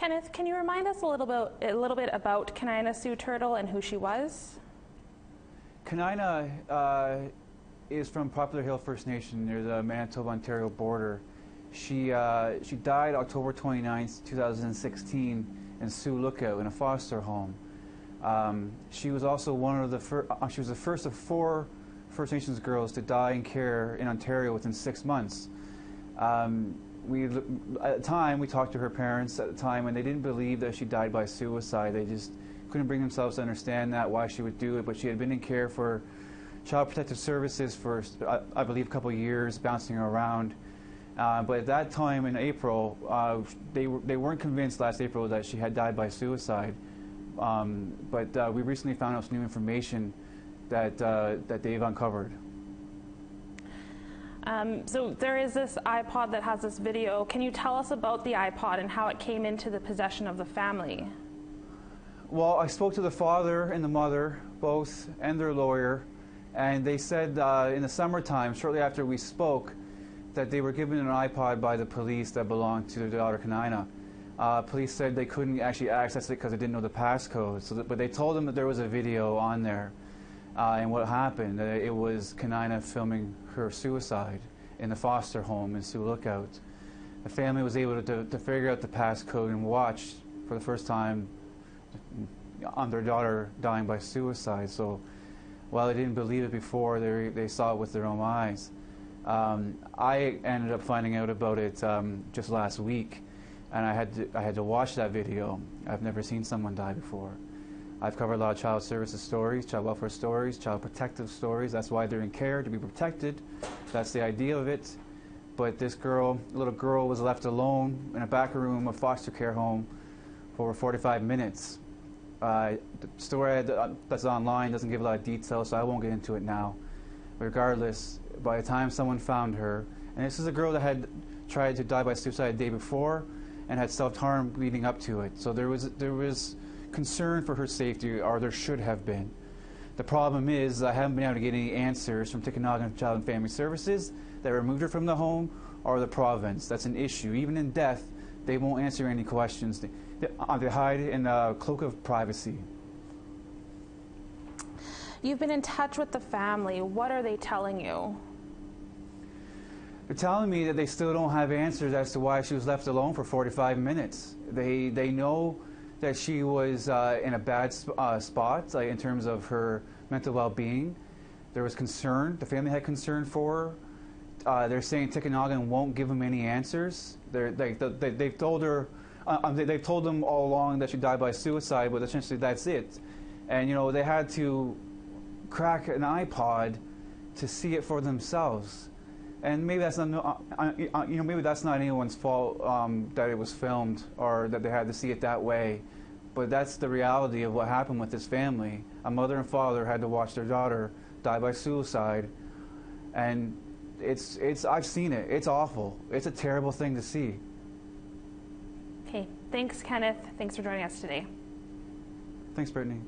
Kenneth, can you remind us a little bit about Kanina Sue Turtle and who she was? Kanina is from Poplar Hill First Nation near the Manitoba-Ontario border. She died October 29th, 2016 in Sioux Lookout in a foster home. She was also one of the she was the first of 4 First Nations girls to die in care in Ontario within 6 months. At the time, we talked to her parents at the time, and they didn't believe that she died by suicide. They just couldn't bring themselves to understand that, why she would do it. But she had been in care for Child Protective Services for, I believe, a couple of years, bouncing around. But at that time in April, they weren't convinced last April that she had died by suicide. But we recently found out some new information that they've uncovered. So there is this iPod that has this video. Can you tell us about the iPod and how it came into the possession of the family? Well, I spoke to the father and the mother, both, and their lawyer, and they said in the summertime, shortly after we spoke, that they were given an iPod by the police that belonged to their daughter Kanina. Police said they couldn't actually access it because they didn't know the passcode, but they told them that there was a video on there. And what happened, it was Kanina filming her suicide in the foster home in Sioux Lookout. The family was able to figure out the passcode and watch for the first time on their daughter dying by suicide. So while they didn't believe it before, they saw it with their own eyes. I ended up finding out about it just last week, and I had to watch that video. I've never seen someone die before. I've covered a lot of child services stories, child welfare stories, child protective stories. That's why they're in care, to be protected. That's the idea of it. But this little girl was left alone in a back room of foster care home for over 45 minutes. The story that's online doesn't give a lot of detail, so I won't get into it now. Regardless, by the time someone found her, and this is a girl that had tried to die by suicide the day before and had self-harm leading up to it. So there was concern for her safety, or there should have been. The problem is I haven't been able to get any answers from Tikanagan Child and Family Services that removed her from the home, or the province. That's an issue. Even in death, they won't answer any questions. They hide in a cloak of privacy. You've been in touch with the family. What are they telling you? They're telling me that they still don't have answers as to why she was left alone for 45 minutes. They know that she was in a bad spot in terms of her mental well-being. There was concern. The family had concern for her. They're saying Tikanagan won't give them any answers. They've told her, they've told them all along that she died by suicide, but essentially that's it. And they had to crack an iPod to see it for themselves. And maybe that's not, maybe that's not anyone's fault that it was filmed or that they had to see it that way. But that's the reality of what happened with this family. A mother and father had to watch their daughter die by suicide, and I've seen it. It's awful. It's a terrible thing to see. Okay, thanks, Kenneth. Thanks for joining us today. Thanks, Brittany.